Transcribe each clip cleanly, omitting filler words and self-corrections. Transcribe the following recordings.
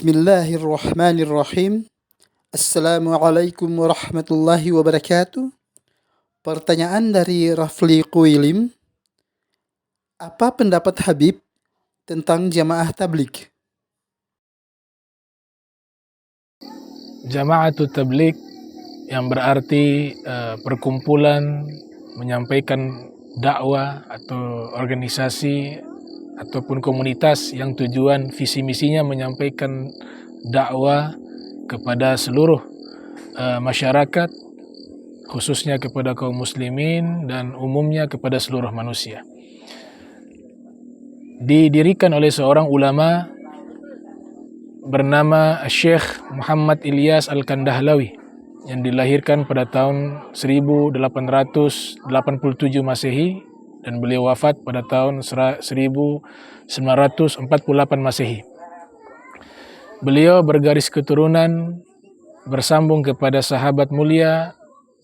Bismillahirrahmanirrahim. Assalamualaikum warahmatullahi wabarakatuh. Pertanyaan dari Rafli Kuilim. Apa pendapat Habib tentang jamaah tabligh? Jama'atut tabligh yang berarti perkumpulan menyampaikan dakwah atau organisasi ataupun komunitas yang tujuan visi misinya menyampaikan dakwah kepada seluruh masyarakat, khususnya kepada kaum muslimin dan umumnya kepada seluruh manusia. Didirikan oleh seorang ulama bernama Syekh Muhammad Ilyas Al-Kandahlawi yang dilahirkan pada tahun 1887 Masehi dan beliau wafat pada tahun 1948 Masehi. Beliau bergaris keturunan bersambung kepada sahabat mulia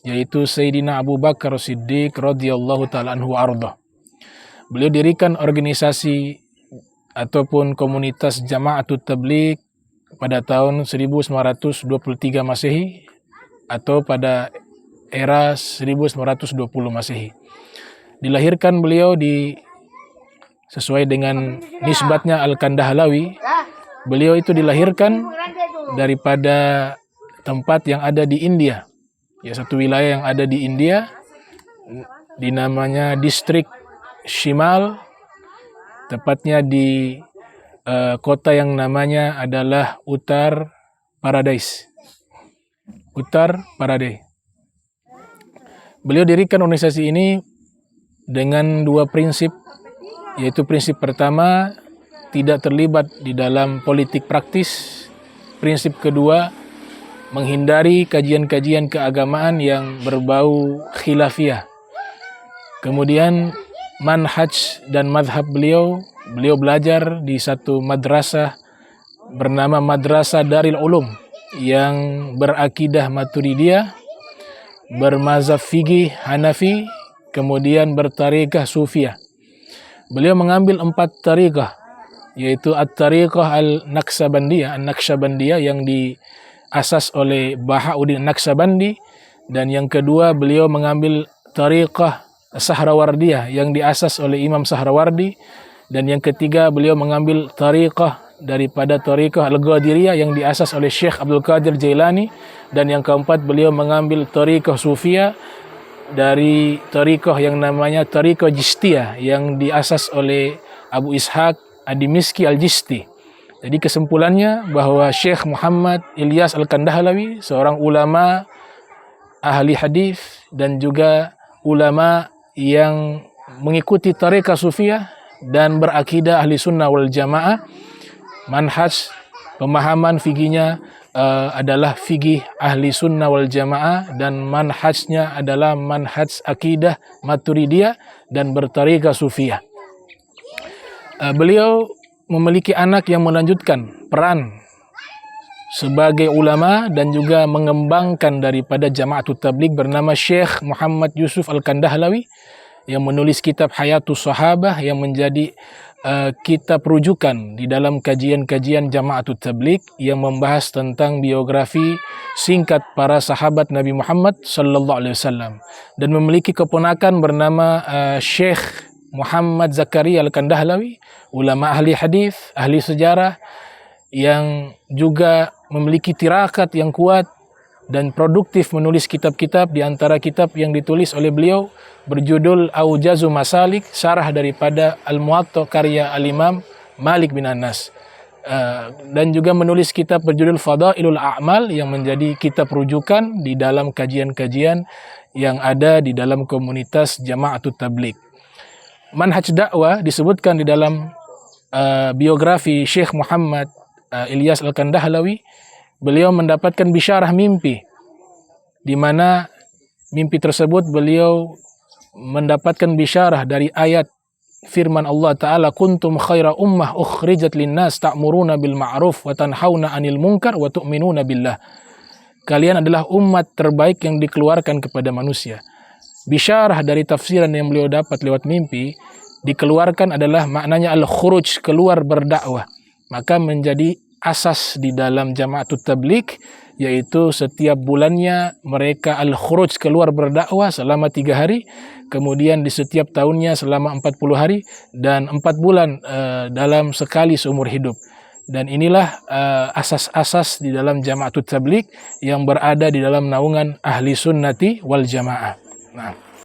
yaitu Sayyidina Abu Bakar Siddiq radhiyallahu ta'ala anhu arda. Beliau dirikan organisasi ataupun komunitas Jama'atut Tabligh pada tahun 1923 Masehi atau pada era 1920 Masehi. Dilahirkan beliau sesuai dengan nisbatnya Al-Kandahlawi. Beliau itu dilahirkan daripada tempat yang ada di India. Ya, satu wilayah yang ada di India dinamanya distrik Shimal, tepatnya di kota yang namanya adalah Uttar Pradesh. Beliau dirikan organisasi ini dengan dua prinsip, yaitu prinsip pertama, tidak terlibat di dalam politik praktis. Prinsip kedua, menghindari kajian-kajian keagamaan yang berbau khilafiyah. Kemudian manhaj dan madhab beliau belajar di satu madrasah bernama Madrasah Darul Ulum yang berakidah Maturidiyah, bermazhab fikih Hanafi, kemudian bertariqah Sufiyah. Beliau mengambil 4 tariqah, yaitu at-tariqah An-Naqsabandiyah yang diasas oleh Bahauddin Naqsabandi, dan yang kedua beliau mengambil tariqah Sahrawardiyah yang diasas oleh Imam Sahrawardi, dan yang ketiga beliau mengambil tariqah daripada tariqah Al-Qadiriyah yang diasas oleh Syekh Abdul Qadir Jailani, dan yang keempat beliau mengambil tariqah Sufiyah dari tariqah yang namanya tariqah Jistiyah yang diasas oleh Abu Ishaq Ad-Dimiski Al-Jisti. Jadi kesimpulannya bahwa Syekh Muhammad Ilyas Al-Kandahlawi seorang ulama ahli hadis dan juga ulama yang mengikuti tariqah Sufiyah dan berakidah ahli sunnah wal jamaah. Manhaj pemahaman fikihnya adalah fikih ahli sunnah wal jamaah, dan manhajnya adalah manhaj akidah Maturidiyah dan bertariqah Sufiyah. Beliau memiliki anak yang melanjutkan peran sebagai ulama dan juga mengembangkan daripada Jama'atut Tabligh bernama Syekh Muhammad Yusuf Al-Kandahlawi yang menulis kitab Hayatus Sahabah yang menjadi kitab rujukan di dalam kajian-kajian Jama'atut Tabligh yang membahas tentang biografi singkat para sahabat Nabi Muhammad sallallahu alaihi wasallam, dan memiliki keponakan bernama Syekh Muhammad Zakaria Al-Kandahlawi, ulama ahli hadis, ahli sejarah yang juga memiliki tirakat yang kuat dan produktif menulis kitab-kitab. Di antara kitab yang ditulis oleh beliau berjudul Aujazu Masalik, syarah daripada Al-Muwatta karya Al-Imam Malik bin Anas, dan juga menulis kitab berjudul Fadailul A'mal yang menjadi kitab rujukan di dalam kajian-kajian yang ada di dalam komunitas Jama'atut Tabligh. Manhaj dakwah disebutkan di dalam biografi Syekh Muhammad Ilyas Al-Kandahlawi. Beliau mendapatkan bisyarah mimpi, di mana mimpi tersebut beliau mendapatkan bisyarah dari ayat firman Allah Ta'ala, kuntum khaira ummah ukhrijat linnas ta'muruna bil ma'ruf wa tanhauna 'anil munkar wa tu'minuna billah. Kalian adalah umat terbaik yang dikeluarkan kepada manusia. Bisyarah dari tafsiran yang beliau dapat lewat mimpi, dikeluarkan adalah maknanya al-khuruj, keluar berdakwah. Maka menjadi asas di dalam Jama'atut Tabligh, yaitu setiap bulannya mereka al-khuruj keluar berdakwah selama 3 hari, kemudian di setiap tahunnya selama 40 hari, dan 4 bulan dalam sekali seumur hidup. Dan inilah asas-asas di dalam Jama'atut Tabligh yang berada di dalam naungan Ahli Sunnati wal Jamaah. Nah,